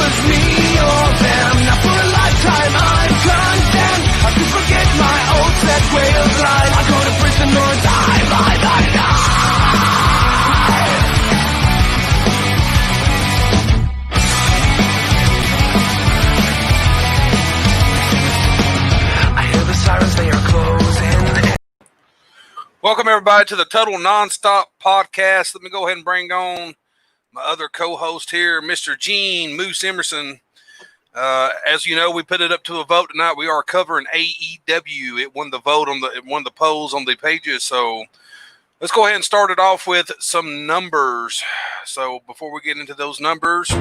was me or them. Now for a lifetime I'm condemned. I can forget my old set way of life. I go to prison or die by the night. I hear the sirens, they are closing. Welcome, everybody, to the Total Nonstop Podcast. Let me go ahead and bring on my other co-host here, Mr. Gene Moose Emerson. As you know, we put it up to a vote tonight. We are covering AEW. It won the vote it won the polls on the pages. So let's go ahead and start it off with some numbers. So before we get into those numbers,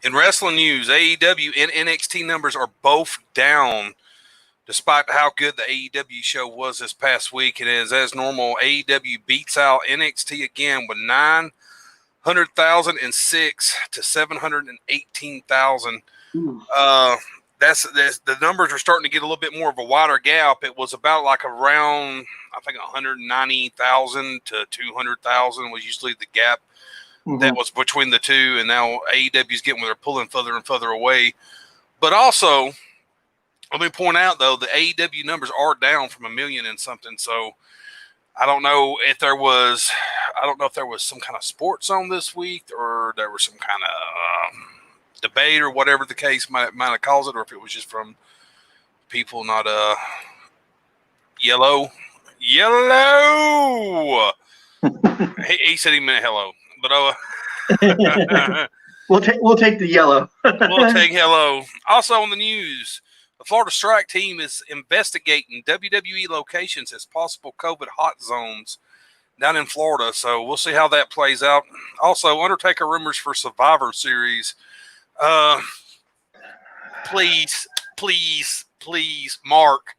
in wrestling news, AEW and NXT numbers are both down, despite how good the AEW show was this past week. And as normal, AEW beats out NXT again with 900,006 to 718,000. That's the numbers are starting to get a little bit more of a wider gap. It was about like around, I think, 190,000 to 200,000 was usually the gap. That was between the two, and now AEW is getting where they're pulling further and further away. But also, let me point out, though, the AEW numbers are down from 1 million and something. So I don't know if there was some kind of sports on this week, or there was some kind of debate, or whatever the case might have caused it, or if it was just from people not yellow. He said he meant hello. But we'll take the yellow. We'll take hello. Also on the news, the Florida Strike team is investigating WWE locations as possible COVID hot zones down in Florida. So we'll see how that plays out. Also, Undertaker rumors for Survivor Series. Please, Mark.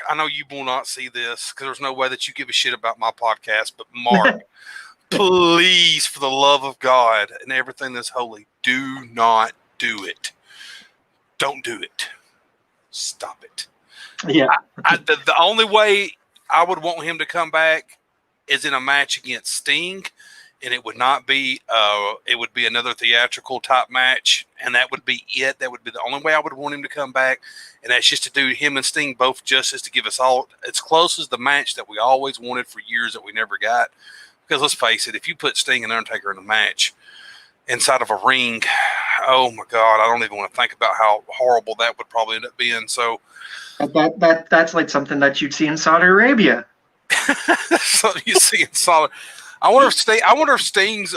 I know you will not see this because there's no way that you give a shit about my podcast. But Mark. Please, for the love of God and everything that's holy, do not do it. Don't do it. Stop it. Yeah. The only way I would want him to come back is in a match against Sting, and it would not be. It would be another theatrical type match, and that would be it. That would be the only way I would want him to come back, and that's just to do him and Sting both justice, to give us all as close as the match that we always wanted for years that we never got. Because let's face it, if you put Sting and Undertaker in a match inside of a ring, oh my God, I don't even want to think about how horrible that would probably end up being. So that's like something that you'd see in Saudi Arabia. So you see in Saudi. I wonder if Sting's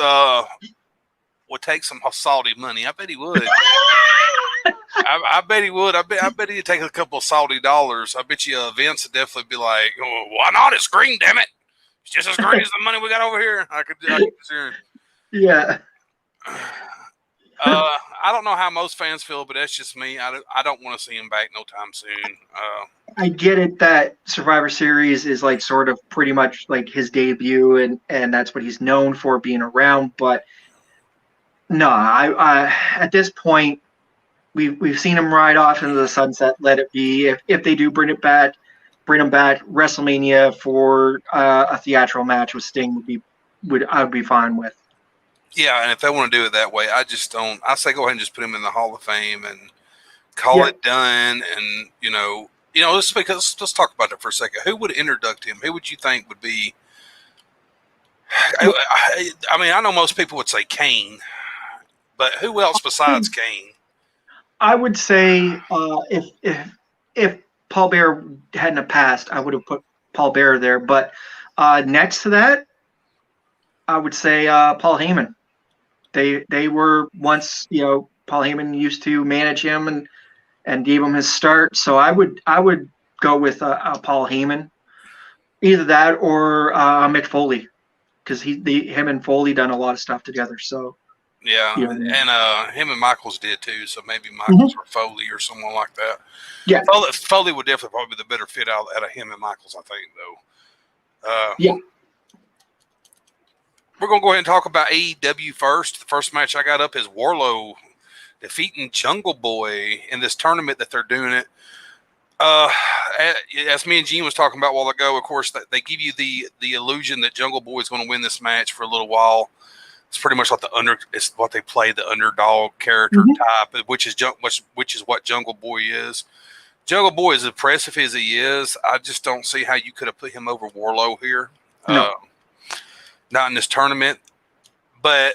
would take some Saudi money. I bet he would. I bet he would. I bet he'd take a couple of Saudi dollars. I bet you Vince would definitely be like, oh, why not? It's green, damn it. It's just as great as the money we got over here. I could yeah. I don't know how most fans feel, but that's just me. I don't want to see him back no time soon. I get it that Survivor Series is like sort of pretty much like his debut, and that's what he's known for, being around. But no, I at this point we've seen him ride off into the sunset. Let it be. If they do bring him back, WrestleMania for a theatrical match with Sting I would be fine with. Yeah, and if they want to do it that way, I just don't. I say go ahead and just put him in the Hall of Fame and call it done. And let's talk about that for a second. Who would introduct him? Who would you think would be? I mean, I know most people would say Kane, but who else besides Kane? I would say if Paul Bearer hadn't have passed, I would have put Paul Bearer there. But next to that, I would say Paul Heyman. They were once, Paul Heyman used to manage him and gave him his start. So I would go with Paul Heyman, either that or Mick Foley, because him and Foley done a lot of stuff together. So yeah, and him and Michaels did too. So maybe Michaels or Foley or someone like that. Yeah, Foley would definitely probably be the better fit out of him and Michaels, I think, though. Yeah. We're going to go ahead and talk about AEW first. The first match I got up is Wardlow defeating Jungle Boy in this tournament that they're doing it. As me and Gene was talking about a while ago, of course, they give you the illusion that Jungle Boy is going to win this match for a little while. It's pretty much like it's what they play, the underdog character type, which is what Jungle Boy is. Jungle Boy, as impressive as he is, I just don't see how you could have put him over Warlow here. No. Not in this tournament. But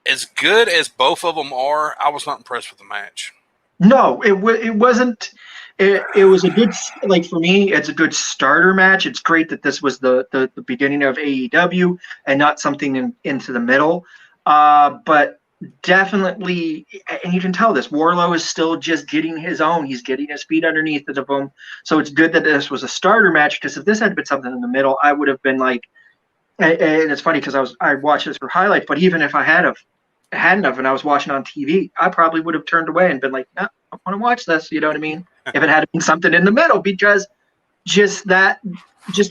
as good as both of them are, I was not impressed with the match. No, it wasn't. It was a good, like, for me, it's a good starter match. It's great that this was the beginning of AEW and not something into the middle. But definitely, and you can tell this, Warlow is still just getting his own. He's getting his feet underneath of him. So it's good that this was a starter match, because if this had been something in the middle, I would have been like, and it's funny because I watched this for highlights, but even if I hadn't and I was watching on TV, I probably would have turned away and been like, no, I want to watch this. You know what I mean? If it had been something in the middle, because just the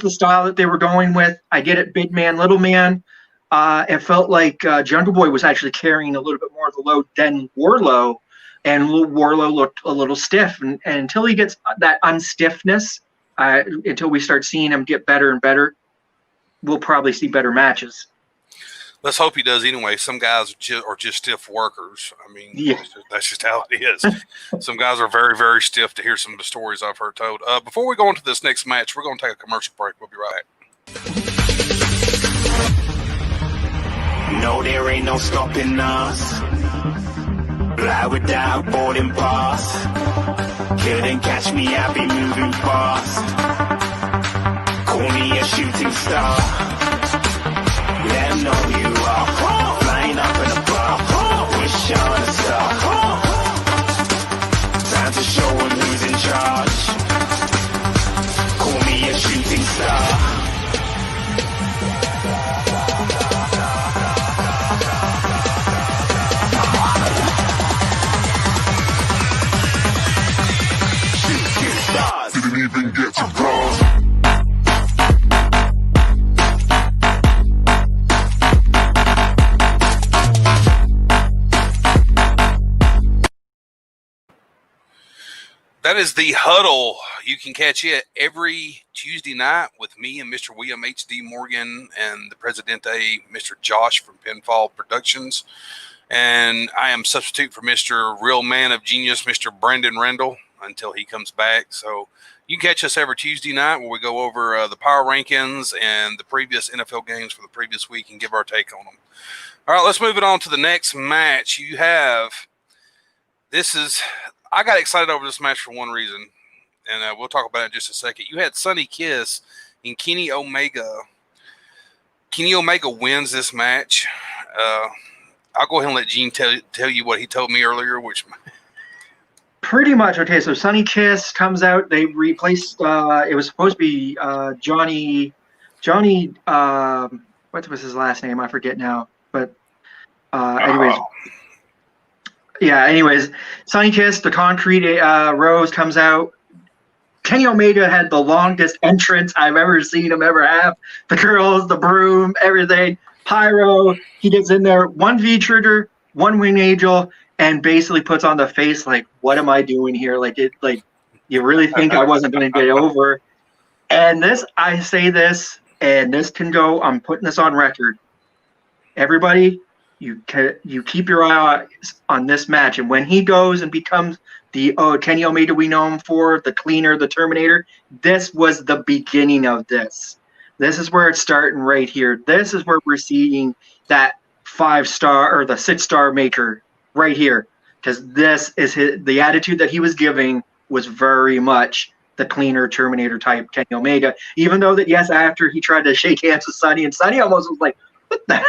style that they were going with. I get it, big man, little man. It felt like Jungle Boy was actually carrying a little bit more of the load than Warlow, and Warlow looked a little stiff. And until he gets that unstiffness, until we start seeing him get better and better, we'll probably see better matches. Let's hope he does anyway. Some guys are just stiff workers. I mean, yeah. That's just how it is. Some guys are very, very stiff, to hear some of the stories I've heard told. Before we go into this next match, we're going to take a commercial break. We'll be right back. No, there ain't no stopping us. Fly without boarding pass. Couldn't catch me, I be moving fast. Call me a shooting star. Let them know you are flying up in a bar. Wish on a star. Time to show 'em who's in charge. Call me a shooting star. Shooting stars. Didn't even get to bronze. That is the Huddle. You can catch it every Tuesday night with me and Mr. William H.D. Morgan and the Presidente, Mr. Josh from Pinfall Productions. And I am substitute for Mr. Real Man of Genius, Mr. Brandon Randall, until he comes back. So you can catch us every Tuesday night where we go over the power rankings and the previous NFL games for the previous week and give our take on them. All right, let's move it on to the next match. I got excited over this match for one reason, and we'll talk about it in just a second. You had Sonny Kiss and Kenny Omega. Kenny Omega wins this match. I'll go ahead and let Gene tell you what he told me earlier, which pretty much. Okay, so Sonny Kiss comes out. They replaced, it was supposed to be Johnny, what was his last name? I forget now. But anyways. Yeah, anyways, Sonny Kiss, the Concrete Rose comes out. Kenny Omega had the longest entrance I've ever seen him ever have. The girls, the broom, everything. Pyro, he gets in there, one V-trigger, one wing angel, and basically puts on the face like, what am I doing here? Like, you really think I wasn't going to get over? And I say this, and this can go, I'm putting this on record. Everybody, you keep your eyes on this match, and when he goes and becomes the Kenny Omega we know him for, the Cleaner, the Terminator, this was the beginning of this. This is where it's starting right here. This is where we're seeing that 5-star or the 6-star maker right here, because this is the attitude that he was giving was very much the Cleaner, Terminator type Kenny Omega. Even though that, yes, after he tried to shake hands with Sonny, and Sonny almost was like, what the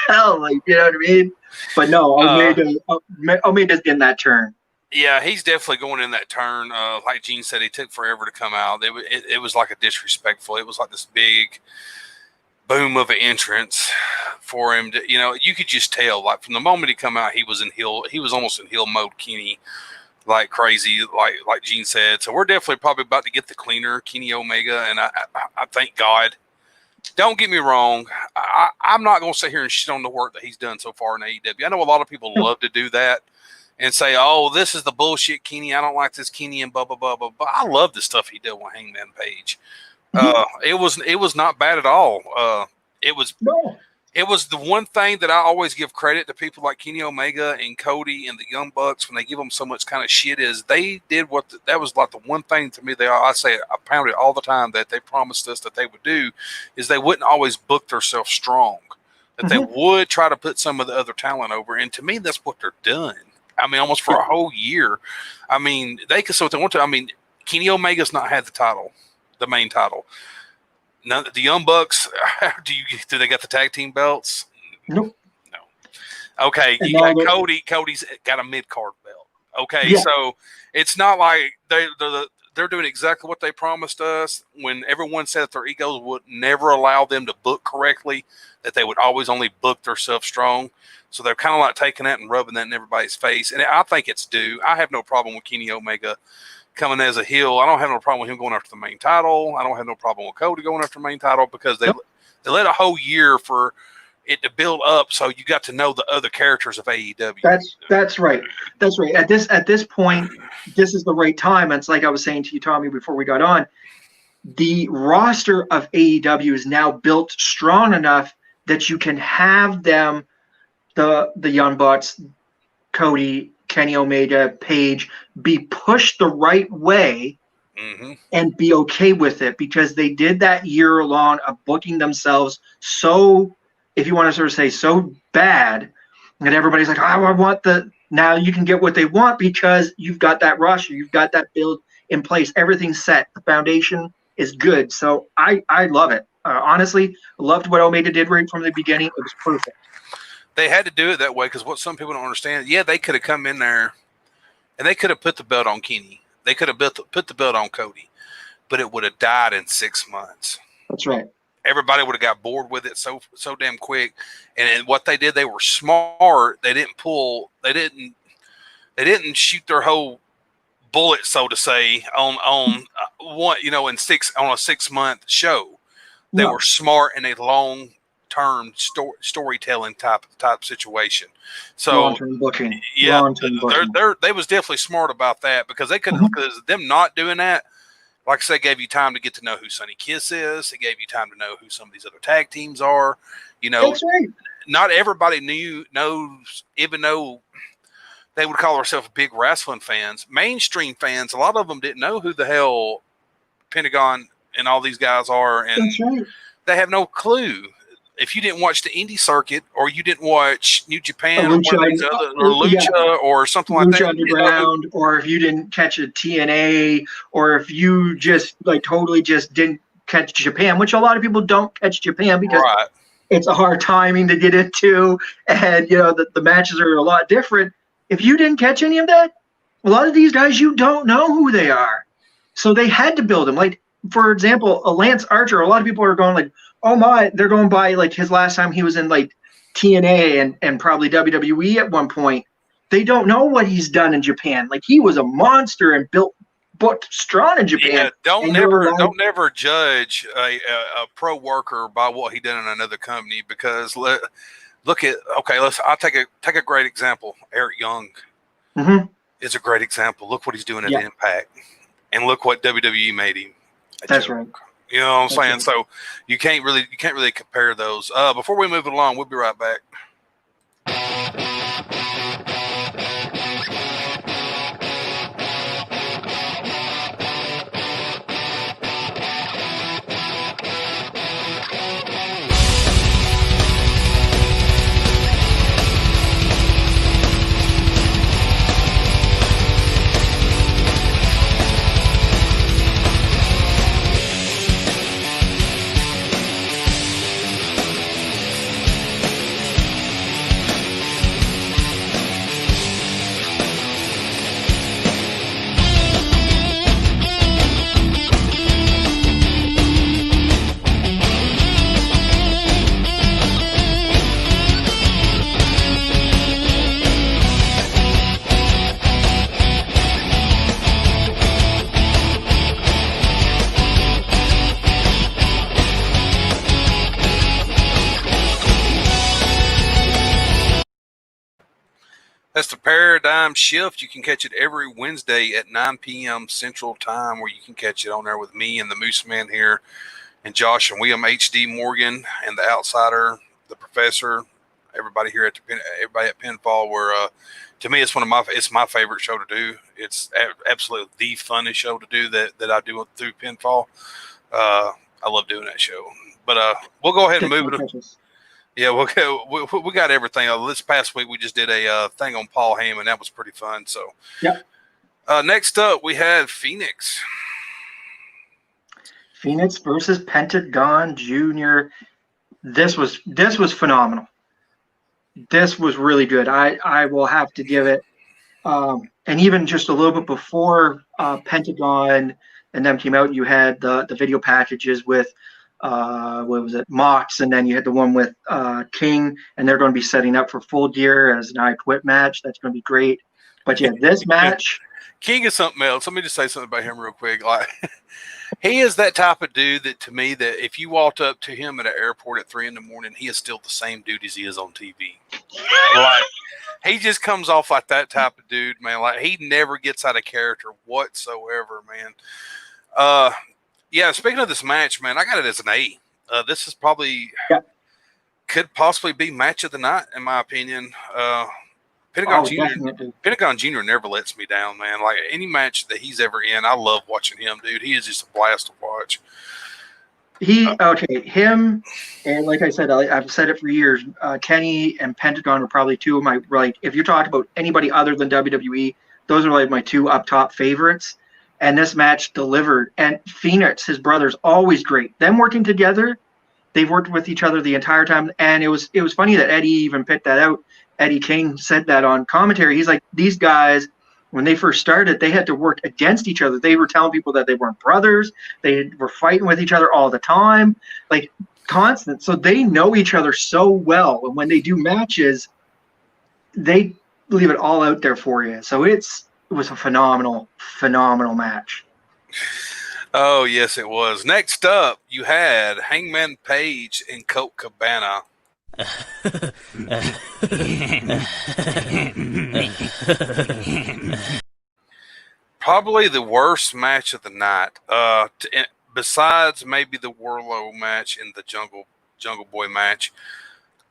hell? Like, you know what I mean? But no, Omega's getting that turn. Yeah, he's definitely going in that turn. Like Gene said, he took forever to come out. It was like a disrespectful. It was like this big boom of an entrance for him. You could just tell, like, from the moment he come out, he was almost in heel mode, Kenny, like crazy, like Gene said. So we're definitely probably about to get the Cleaner, Kenny Omega, and I thank God. Don't get me wrong. I'm not going to sit here and shit on the work that he's done so far in AEW. I know a lot of people love to do that. and say, "Oh, this is the bullshit Kenny. I don't like this Kenny," and blah blah blah blah. But I love the stuff he did with Hangman Page. It was not bad at all. It was the one thing that I always give credit to people like Kenny Omega and Cody and the Young Bucks when they give them so much kind of shit is they did that was like the one thing to me I pound it all the time that they promised us that they would do is they wouldn't always book themselves strong, that they would try to put some of the other talent over, and to me that's what they're done. I mean, almost for a whole year. I mean, they could say what they want to. I mean, Kenny Omega's not had the title, the main title. None, the Young Bucks, do they got the tag team belts? Nope. No. Okay, you got Cody. Cody's got a mid-card belt. Okay, so it's not like they're doing exactly what they promised us when everyone said that their egos would never allow them to book correctly, that they would always only book themselves strong. So they're kind of like taking that and rubbing that in everybody's face. And I think it's due. I have no problem with Kenny Omega coming as a heel. I don't have no problem with him going after the main title. I don't have no problem with Cody going after the main title because they let a whole year for it to build up, so you got to know the other characters of AEW. That's right. That's right. At this point, this is the right time. It's like I was saying to you, Tommy, before we got on. The roster of AEW is now built strong enough that you can have them, the Young Bucks, Cody, Kenny Omega, Page, be pushed the right way and be okay with it, because they did that year long of booking themselves so, if you want to sort of say, so bad that everybody's like, oh, I want now you can get what they want because you've got that roster, you've got that build in place, everything's set, the foundation is good. So I love it. Honestly, loved what Omega did right from the beginning. It was perfect. They had to do it that way because what some people don't understand, they could have come in there and they could have put the belt on Kenny. They could have put the belt on Cody, but it would have died in 6 months. That's right. Everybody would have got bored with it so damn quick. And what they did, they were smart. They didn't shoot their whole bullet, so to say, on one, on a 6 month show. They were smart in a long-term storytelling type situation. So long-term booking. Yeah, they was definitely smart about that because they could, because them not doing that, like I said, gave you time to get to know who Sonny Kiss is. It gave you time to know who some of these other tag teams are. That's right. Not everybody knows, even though they would call themselves big wrestling fans. Mainstream fans, a lot of them didn't know who the hell Pentagon and all these guys are, and they have no clue. If you didn't watch the indie circuit, or you didn't watch New Japan, or Lucha, or something like that, Underground, or if you didn't catch a TNA, or if you just totally just didn't catch Japan, which a lot of people don't catch Japan because it's a hard timing to get into, and the matches are a lot different. If you didn't catch any of that, a lot of these guys, you don't know who they are, so they had to build them. Like, for example, a Lance Archer, a lot of people are going like, oh my, they're going by his last time he was in TNA and probably WWE at one point. They don't know what he's done in Japan. He was a monster and booked strong in Japan. Yeah, don't never judge a pro worker by what he did in another company, because I'll take a great example. Eric Young is a great example. Look what he's doing at Impact, and look what WWE made him. That's right. You know what I'm saying? Right. So you can't really compare those. Before we move it along, we'll be right back. That's the Paradigm Shift. You can catch it every Wednesday at 9 p.m. Central Time, where you can catch it on there with me and the Moose Man here, and Josh and William H.D. Morgan and the Outsider, the Professor, everybody here at everybody at Pinfall. Where to me, it's my favorite show to do. It's absolutely the funnest show to do that I do through Pinfall. I love doing that show. But we'll go ahead and move it. Yeah, we got everything. This past week we just did a thing on Paul Heyman. That was pretty fun. So, yeah. Next up we had Phoenix. Phoenix versus Pentagon Jr. This was phenomenal. This was really good. I will have to give it. And even just a little bit before Pentagon and them came out, you had the video packages with what was it, Mox, and then you had the one with King, and they're going to be setting up for Full Gear as an I Quit match. That's going to be great. But yeah, this match, King is something else. Let me just say something about him real quick. Like, he is that type of dude that, to me, that if you walked up to him at an airport at 3 a.m, he is still the same dude as he is on TV. Like, he just comes off like that type of dude, man. Like, he never gets out of character whatsoever, man. Yeah, speaking of this match, man, I got it as an A. This is probably could possibly be match of the night, in my opinion. Pentagon Jr. never lets me down, man. Like, any match that he's ever in, I love watching him, dude. He is just a blast to watch. Him, and like I said, I've said it for years. Kenny and Pentagon are probably two of my, like, if you're talking about anybody other than WWE, those are like my two up top favorites. And this match delivered. And Phoenix, his brother's always great. Them working together, they've worked with each other the entire time. And it was funny that Eddie even picked that out. Eddie King said that on commentary. He's like, these guys, when they first started, they had to work against each other. They were telling people that they weren't brothers. They were fighting with each other all the time, like constant. So they know each other so well. And when they do matches, they leave it all out there for you. So it was a phenomenal match. Oh, yes, it was. Next up, you had Hangman Page and Colt Cabana. Probably the worst match of the night. Besides maybe the Warlow match and the Jungle Boy match,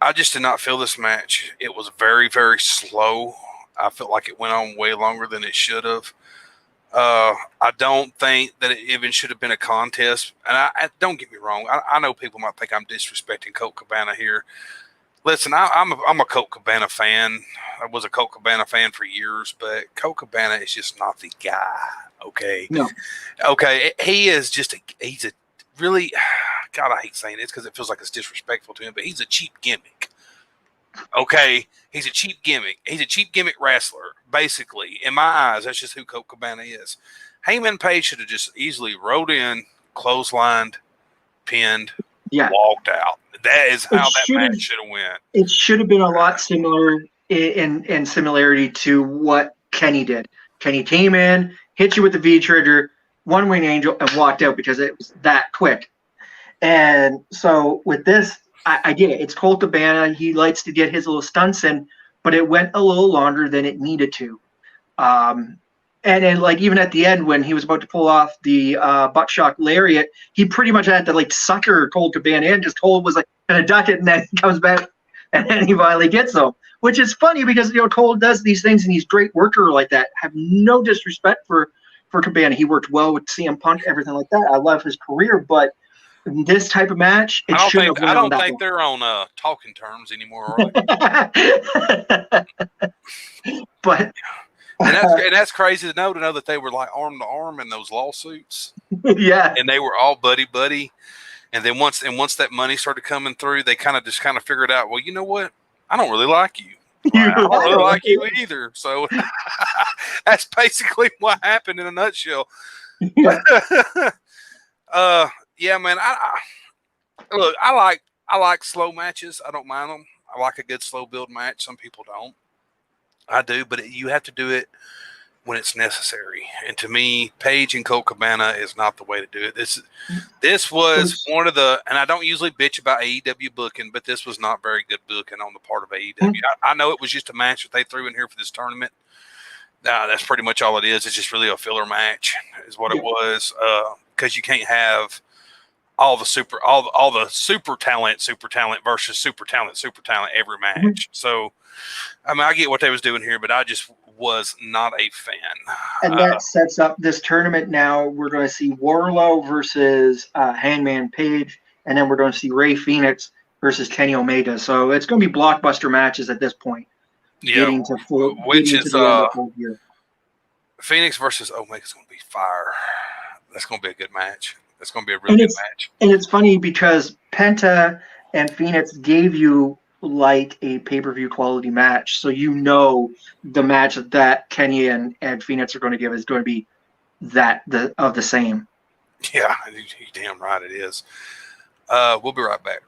I just did not feel this match. It was very, very slow. I felt like it went on way longer than it should have. I don't think that it even should have been a contest. And I don't get me wrong. I know people might think I'm disrespecting Colt Cabana here. Listen, I'm a Colt Cabana fan. I was a Colt Cabana fan for years, but Colt Cabana is just not the guy. Okay. No. Okay. He is just he's a really, God, I hate saying this because it feels like it's disrespectful to him, but he's a cheap gimmick. Okay. He's a cheap gimmick. He's a cheap gimmick wrestler, basically. In my eyes, that's just who Colt Cabana is. Heyman Page should have just easily rode in, clotheslined, pinned, walked out. That is how that match should have went. It should have been a lot similar in similarity to what Kenny did. Kenny came in, hit you with the V trigger, one wing angel, and walked out because it was that quick. And so with this, I get it. It's Colt Cabana. He likes to get his little stunts in, but it went a little longer than it needed to. And then, like, even at the end when he was about to pull off the buckshot lariat, he pretty much had to, like, sucker Colt Cabana in. Just Colt was, like, going to duck it, and then he comes back, and then he finally gets him. Which is funny because, you know, Colt does these things, and he's a great worker like that. Have no disrespect for Cabana. He worked well with CM Punk, everything like that. I love his career, but this type of match, I don't think they're on talking terms anymore, are they? But... And that's crazy to know that they were like arm to arm in those lawsuits. Yeah. And they were all buddy. And then once that money started coming through, they kind of figured out, well, you know what? I don't really like you. I don't really like you either. So that's basically what happened in a nutshell. Yeah, yeah, man. I like slow matches. I don't mind them. I like a good slow build match. Some people don't. I do, but you have to do it when it's necessary. And to me, Page and Colt Cabana is not the way to do it. This was one of the, and I don't usually bitch about AEW booking, but this was not very good booking on the part of AEW. I know it was just a match that they threw in here for this tournament. That's pretty much all it is. It's just really a filler match, is what it was. Because you can't have all the super talent versus super talent every match. So, I mean, I get what they was doing here, but I just was not a fan. And that sets up this tournament. Now we're going to see Warlow versus Hangman Page, and then we're going to see Rey Fenix versus Kenny Omega. So it's going to be blockbuster matches at this point. Yeah, which is Phoenix versus Omega is going to be fire. That's going to be a good match. That's going to be a really good match. And it's funny because Penta and Phoenix gave you like a pay-per-view quality match, so you know the match that Kenny and Phoenix are going to give is going to be the same. Yeah, you're damn right it is. We'll be right back.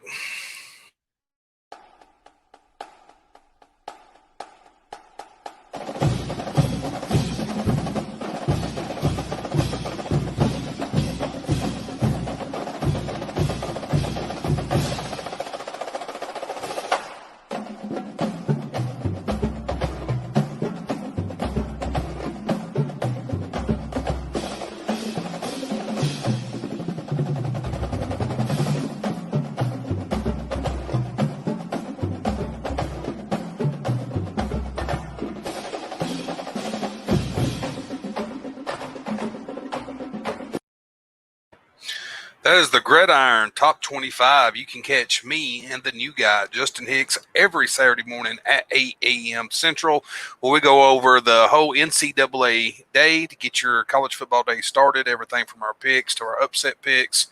That is the Gridiron Top 25. You can catch me and the new guy, Justin Hicks, every Saturday morning at 8 a.m. Central, where we go over the whole NCAA day to get your college football day started, everything from our picks to our upset picks,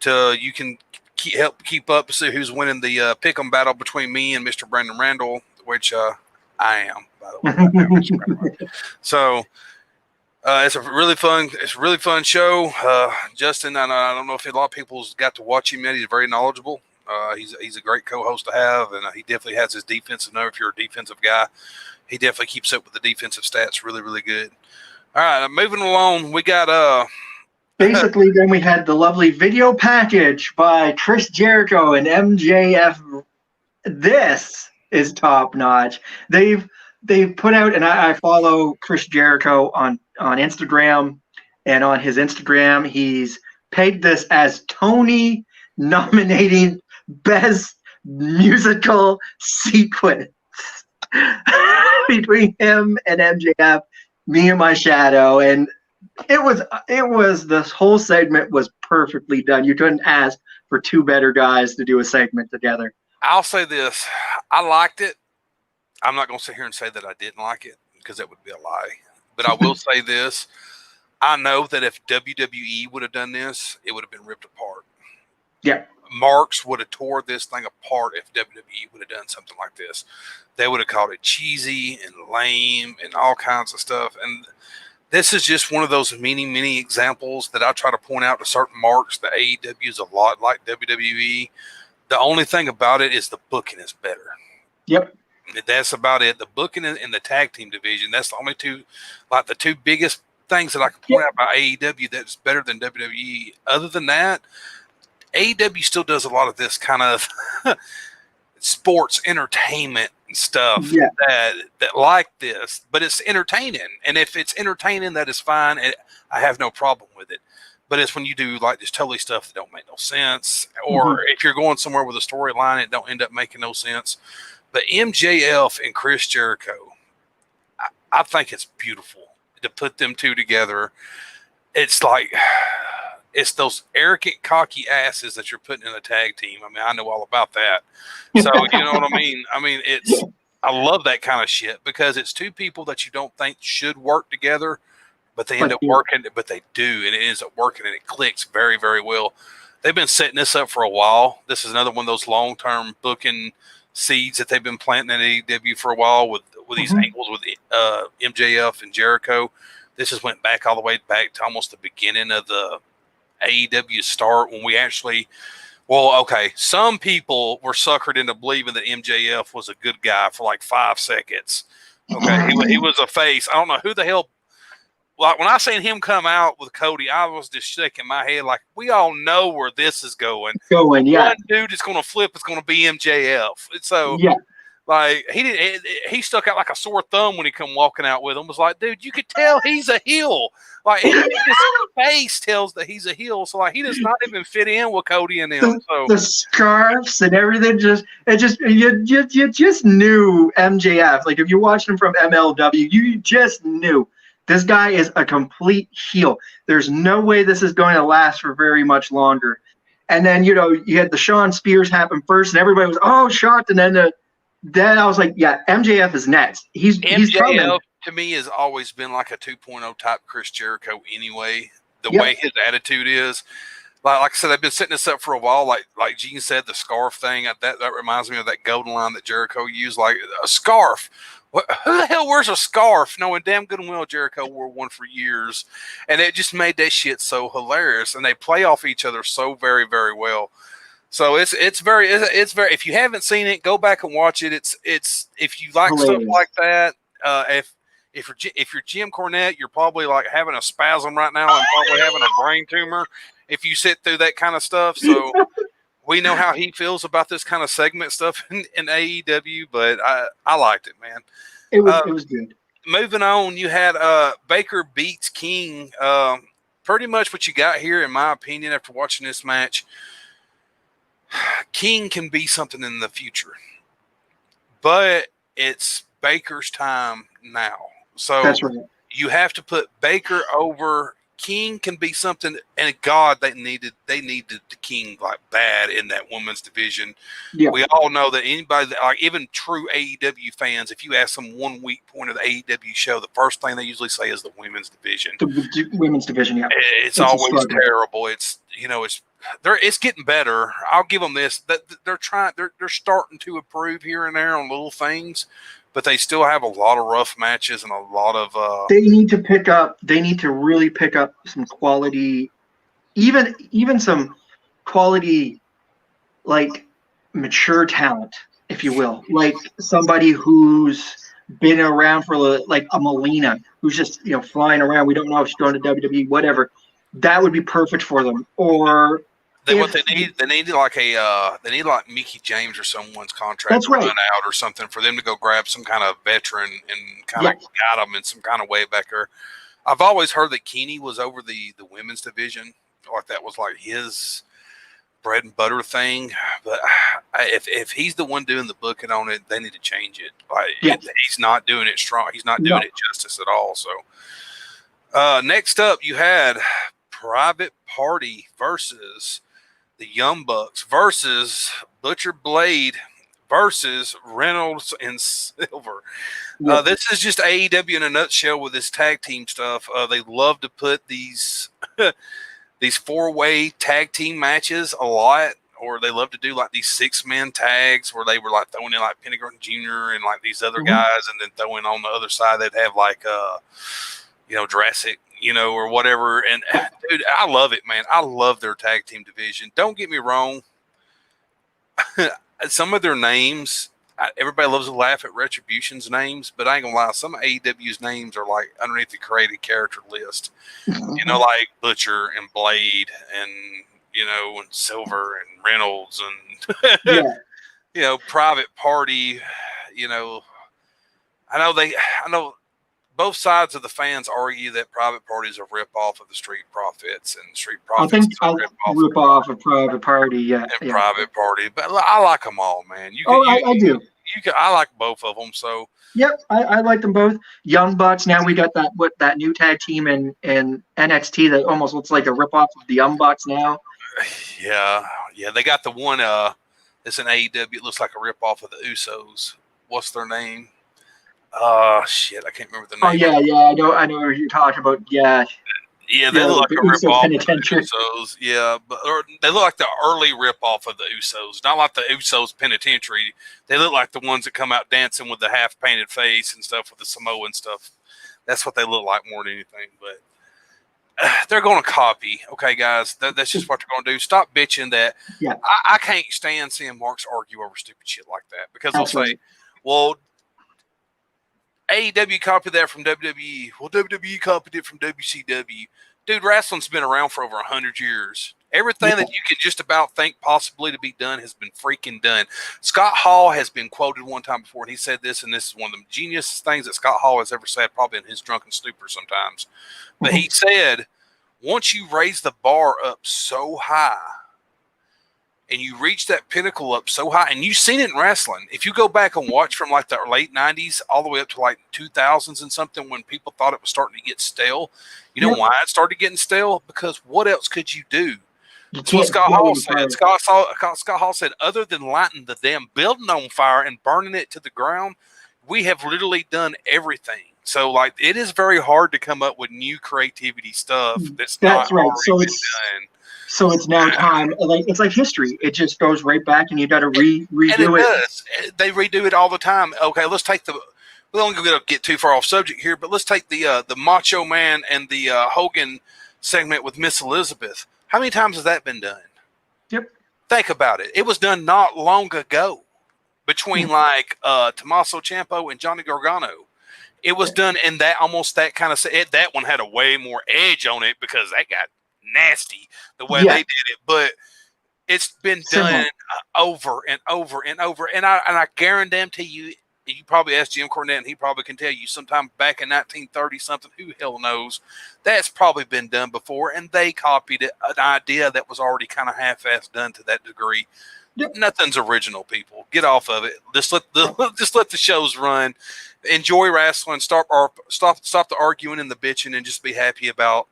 to you can help keep up to see who's winning the pick'em battle between me and Mr. Brandon Randall, which I am, by the way. Right now, Mr. Brandon. So it's a really fun show. Justin, I don't know if a lot of people's got to watch him yet. He's very knowledgeable. He's a great co-host to have, and he definitely has his defensive know. If you're a defensive guy, he definitely keeps up with the defensive stats really, really good. All right, moving along, we got basically then we had the lovely video package by Chris Jericho and MJF. This is top notch. They've put out, and I follow Chris Jericho on Instagram, and on his Instagram, he's pegged this as Tony nominating best musical sequence between him and MJF, Me and My Shadow, and it was this whole segment was perfectly done. You couldn't ask for two better guys to do a segment together. I'll say this. I liked it. I'm not going to sit here and say that I didn't like it, because that would be a lie. But I will say this. I know that if WWE would have done this, it would have been ripped apart. Yeah. Marks would have tore this thing apart if WWE would have done something like this. They would have called it cheesy and lame and all kinds of stuff. And this is just one of those many examples that I try to point out to certain marks that AEW is a lot like WWE. The only thing about it is the booking is better. Yep. That's about it. The booking in the tag team division, that's the only two, like the two biggest things that I can point out about AEW that's better than WWE. Other than that, AEW still does a lot of this kind of sports entertainment stuff that like this, but it's entertaining. And if it's entertaining, that is fine. I have no problem with it. But it's when you do like just totally stuff that don't make no sense, or if you're going somewhere with a storyline, it don't end up making no sense. But MJF and Chris Jericho, I think it's beautiful to put them two together. It's like, it's those arrogant, cocky asses that you're putting in a tag team. I mean, I know all about that. So, you know what I mean? I mean, I love that kind of shit, because it's two people that you don't think should work together, but they end up working, but they do, and it ends up working, and it clicks very, very well. They've been setting this up for a while. This is another one of those long-term booking seeds that they've been planting at AEW for a while with these angles with MJF and Jericho. This has went back all the way back to almost the beginning of the AEW start, when we actually, some people were suckered into believing that MJF was a good guy for like 5 seconds. Okay, he was a face. I don't know who the hell like when I seen him come out with Cody, I was just shaking my head like we all know where this is going. One dude is going to flip. It's going to be MJF. So like he stuck out like a sore thumb when he come walking out with him. Was like, dude, you could tell he's a heel. Like his face tells that he's a heel. So like he does not even fit in with Cody and them. So the scarves and everything you just knew MJF. Like if you watched him from MLW, you just knew this guy is a complete heel. There's no way this is going to last for very much longer. And then you had the Shawn Spears happen first, and everybody was shocked, and then I was like, yeah, MJF is next. He's coming. To me has always been like a 2.0 type Chris Jericho anyway. The way his attitude is. Like I said, they've been setting this up for a while. Like Gene said, the scarf thing, that reminds me of that golden line that Jericho used, like a scarf. Who the hell wears a scarf? Knowing damn good and well Jericho wore one for years. And it just made that shit so hilarious. And they play off each other so very, very well. So it's very if you haven't seen it, go back and watch it. It's if you like stuff like that, if you're Jim Cornette, you're probably like having a spasm right now and probably having a brain tumor if you sit through that kind of stuff. So we know how he feels about this kind of segment stuff in AEW, but I liked it, man. It was good. Moving on, you had Baker beats King. Pretty much what you got here, in my opinion, after watching this match. King can be something in the future, but it's Baker's time now. So that's right. You have to put Baker over. King can be something, and God, they needed the King like bad in that women's division. Yeah. We all know that anybody, like even true AEW fans, if you ask them 1 weak point of the AEW show, the first thing they usually say is the women's division. The women's division, yeah. It's always terrible. It's it's getting better. I'll give them this. That they're starting to improve here and there on little things. But they still have a lot of rough matches and a lot of. They need to really pick up some quality, even some quality, like mature talent, if you will, like somebody who's been around for like a Melina, who's just flying around. We don't know if she's going to WWE, whatever. That would be perfect for them. Or they need like Mickey James or someone's contract to run out or something for them to go grab some kind of veteran and kind of guide them in some kind of way back there. I've always heard that Keeney was over the women's division, like that was like his bread and butter thing. But if he's the one doing the booking on it, they need to change it. Like he's not doing it strong. He's not doing it justice at all. So next up, you had Private Party versus the Young Bucks versus Butcher Blade versus Reynolds and Silver. This is just AEW in a nutshell with this tag team stuff. They love to put these these 4-way tag team matches a lot, or they love to do like these 6-man tags where they were like throwing in like Pentagon Jr. and like these other guys, and then throwing on the other side they'd have like Jurassic, or whatever. And dude, I love it, man. I love their tag team division. Don't get me wrong. Some of their names, everybody loves to laugh at Retribution's names, but I ain't gonna lie. Some of AEW's names are like underneath the created character list. Like Butcher and Blade and and Silver and Reynolds and Private Party. I know both sides of the fans argue that Private Party is a rip-off of the Street Profits, and Street Profits is a rip-off of Private Party, Private Party. But I like them all, man. I do. I like both of them. So. Yep, I like them both. Young Bucks. Now we got that new tag team in NXT that almost looks like a rip-off of the Young Bucks now. Yeah. They got the one. It's an AEW. It looks like a rip-off of the Usos. What's their name? Shit, I can't remember the name. Oh yeah, I know what you're talking about. Yeah, they look like a rip-off of the Usos. Yeah, or they look like the early rip-off of the Usos, not like the Usos Penitentiary. They look like the ones that come out dancing with the half-painted face and stuff with the Samoan stuff. That's what they look like more than anything. But they're going to copy. Okay, guys, that's just what they're going to do. Stop bitching that. Yeah. I can't stand seeing Marks argue over stupid shit like that because they'll say, well, AEW copied that from WWE. Well, WWE copied it from WCW. Dude, wrestling's been around for over 100 years. Everything that you can just about think possibly to be done has been freaking done. Scott Hall has been quoted one time before, and he said this, and this is one of the genius things that Scott Hall has ever said, probably in his drunken stupor sometimes. But he said, once you raise the bar up so high, and you reach that pinnacle up so high, and you've seen it in wrestling. If you go back and watch from like the late 90s all the way up to like 2000s and something, when people thought it was starting to get stale, you know why it started getting stale? Because what else could you do? That's what Scott Hall said. Scott Hall said, other than lighting the damn building on fire and burning it to the ground, we have literally done everything. So, like, it is very hard to come up with new creativity stuff that's not right. already been done. So it's now time. Like it's like history. It just goes right back, and you got to redo it. Does. They redo it all the time. Okay, let's take the. We don't going to get too far off subject here, but let's take the Macho Man and the Hogan segment with Miss Elizabeth. How many times has that been done? Yep. Think about it. It was done not long ago between like Tommaso Ciampa and Johnny Gargano. It was done in that almost that kind of. That one had a way more edge on it because that got nasty the way they did it, but it's been done over and over and over. And I guarantee you, you probably ask Jim Cornette, and he probably can tell you sometime back in 1930 something, who hell knows, that's probably been done before, and they copied it, an idea that was already kind of half-assed done to that degree. Yep. Nothing's original, people. Get off of it. Just let the shows run. Enjoy wrestling. Stop the arguing and the bitching, and just be happy about.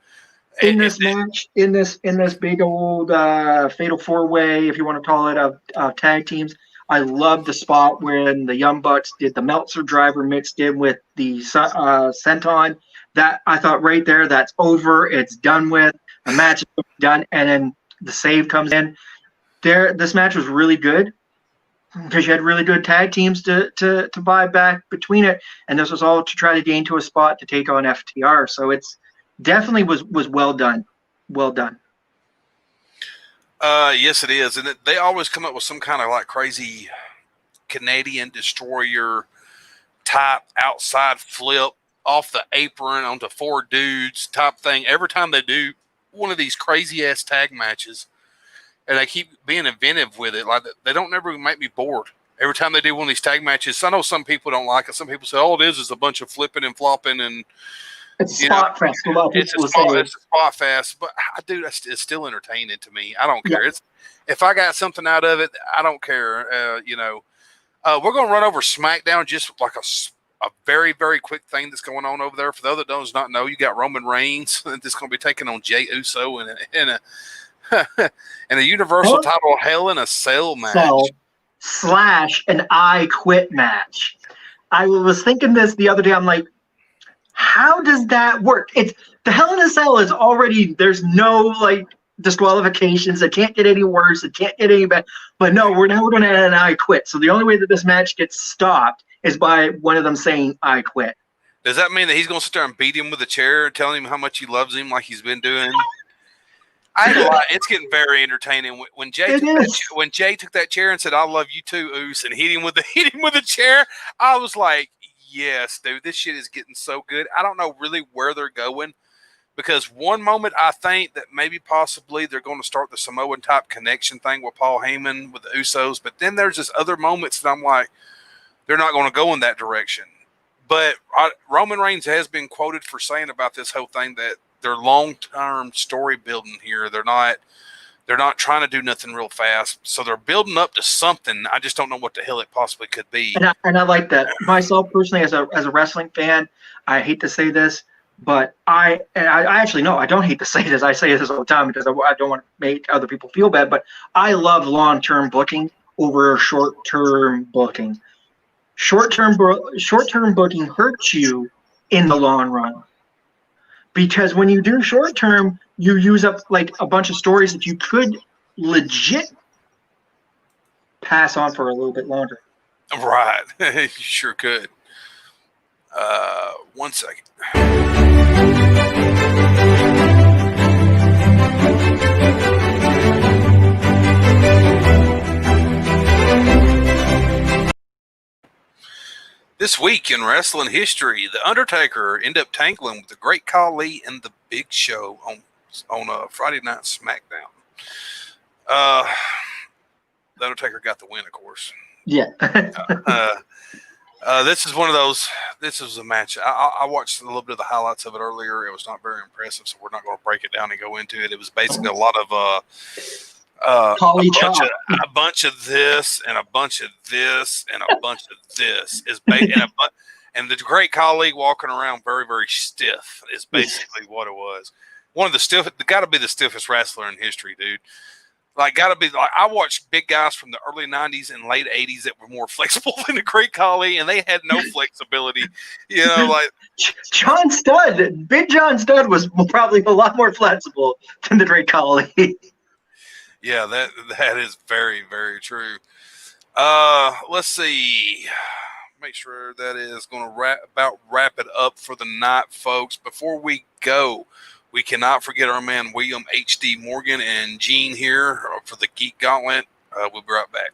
In this match, in this big old fatal four-way, if you want to call it, of tag teams, I love the spot when the Young Bucks did the Meltzer driver mixed in with the senton. That I thought right there, that's over. It's done with. The match is done, and then the save comes in. This match was really good because you had really good tag teams to buy back between it, and this was all to try to gain to a spot to take on FTR. So it's definitely was well done. Well done. Yes, it is. And they always come up with some kind of like crazy Canadian destroyer type outside flip off the apron onto four dudes type thing. Every time they do one of these crazy ass tag matches, and they keep being inventive with it. Like they don't never make me bored. Every time they do one of these tag matches, I know some people don't like it. Some people say, all it is a bunch of flipping and flopping and it's a spot fest. It's a spot fest, but dude, it's still entertaining to me. I don't care. It's if I got something out of it, I don't care. We're gonna run over SmackDown, just like a very, very quick thing that's going on over there. For the other that does not know, you got Roman Reigns that's going to be taking on Jey Uso in a Universal title Hell in a Cell match / an I Quit match. I was thinking this the other day. I'm like, how does that work? It's the Hell in a Cell is already, there's no like disqualifications. It can't get any worse. It can't get any better. But no, we're going to add an I Quit. So the only way that this match gets stopped is by one of them saying I quit. Does that mean that he's going to sit there and beat him with a chair and telling him how much he loves him like he's been doing? I ain't gonna lie, it's getting very entertaining. When Jay took that chair and said, I love you too, Oos, and hit him with a chair, I was like, yes, dude, this shit is getting so good. I don't know really where they're going, because one moment I think that maybe possibly they're going to start the Samoan type connection thing with Paul Heyman with the Usos, but then there's this other moments that I'm like, they're not going to go in that direction. But Roman Reigns has been quoted for saying about this whole thing that they're long-term story building here. They're not trying to do nothing real fast. So they're building up to something. I just don't know what the hell it possibly could be. And I like that. Myself personally, as a wrestling fan, I hate to say this, but I actually no, I don't hate to say this. I say this all the time because I don't want to make other people feel bad, but I love long-term booking over short-term booking. Short-term booking hurts you in the long run. Because when you do short-term, you use up like a bunch of stories that you could legit pass on for a little bit longer. Right. You sure could. 1 second. This week in wrestling history, The Undertaker ended up tangling with the Great Khali and the Big Show on Friday Night SmackDown. The Undertaker got the win, of course. Yeah. This is one of those. This is a match. I watched a little bit of the highlights of it earlier. It was not very impressive, so we're not going to break it down and go into it. It was basically a lot of a bunch of this and a bunch of this and a bunch of this and the Great Khali walking around very, very stiff is basically what it was. One of the stiffest, got to be the stiffest wrestler in history, dude. Like, got to be. Like, I watched big guys from the early '90s and late '80s that were more flexible than the Great Khali, and they had no flexibility. You know, like John Studd, Big John Studd was probably a lot more flexible than the Great Khali. Yeah, that is very, very true. Let's see. Make sure that is going to wrap it up for the night, folks. Before we go, we cannot forget our man William H.D. Morgan and Gene here for the Geek Gauntlet. We'll be right back.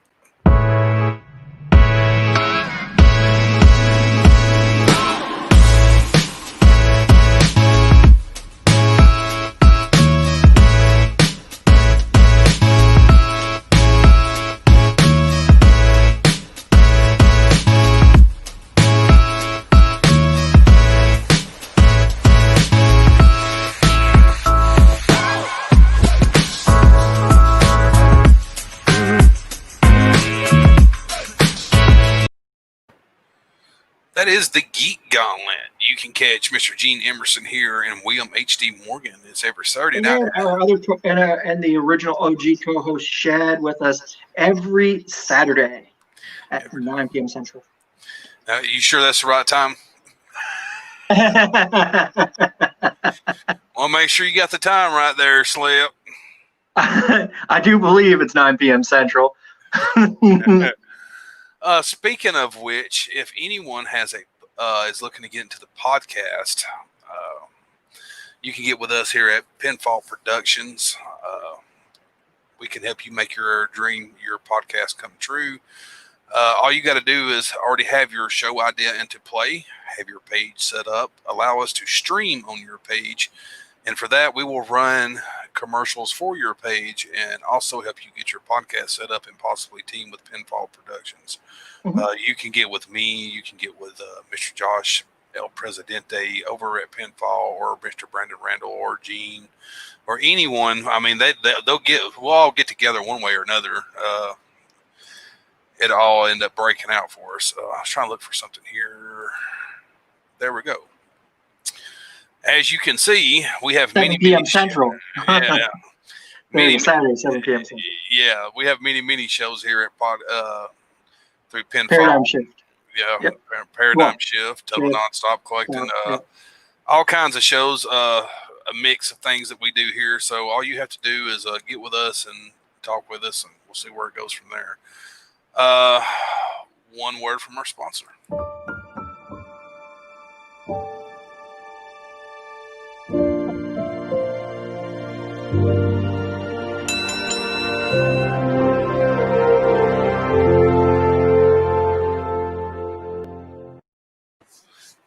That is the Geek Gauntlet. You can catch Mr. Gene Emerson here and William H.D. Morgan. It's every Saturday night. And the original OG co-host Shad with us every Saturday at 9 p.m. Central. You sure that's the right time? Well, make sure you got the time right there, Slip. I do believe it's 9 p.m. Central. Speaking of which, if anyone is looking to get into the podcast, you can get with us here at Pinfall Productions. We can help you make your podcast come true. All you got to do is already have your show idea into play, have your page set up, allow us to stream on your page, and for that we will run commercials for your page and also help you get your podcast set up and possibly team with Pinfall Productions. Mm-hmm. You can get with me. You can get with Mr. Josh El Presidente over at Pinfall, or Mr. Brandon Randall, or Gene, or anyone. I mean, we'll all get together one way or another. It all end up breaking out for us. I was trying to look for something here. There we go. As you can see, we have 7 p.m. Central. Yeah. Saturday, 7 p.m. Central. Yeah, we have many shows here at through Pinfall. Paradigm Shift. Yeah, yep. Paradigm Shift, Total Nonstop, collecting all kinds of shows, a mix of things that we do here. So all you have to do is get with us and talk with us, and we'll see where it goes from there. One word from our sponsor.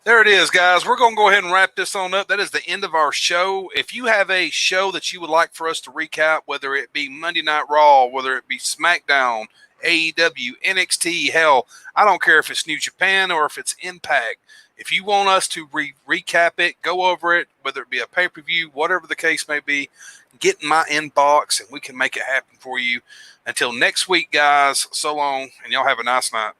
There it is, guys. We're going to go ahead and wrap this on up. That is the end of our show. If you have a show that you would like for us to recap, whether it be Monday Night Raw, whether it be SmackDown, AEW, NXT, hell, I don't care if it's New Japan or if it's Impact. If you want us to recap it, go over it, whether it be a pay-per-view, whatever the case may be, get in my inbox and we can make it happen for you. Until next week, guys, so long, and y'all have a nice night.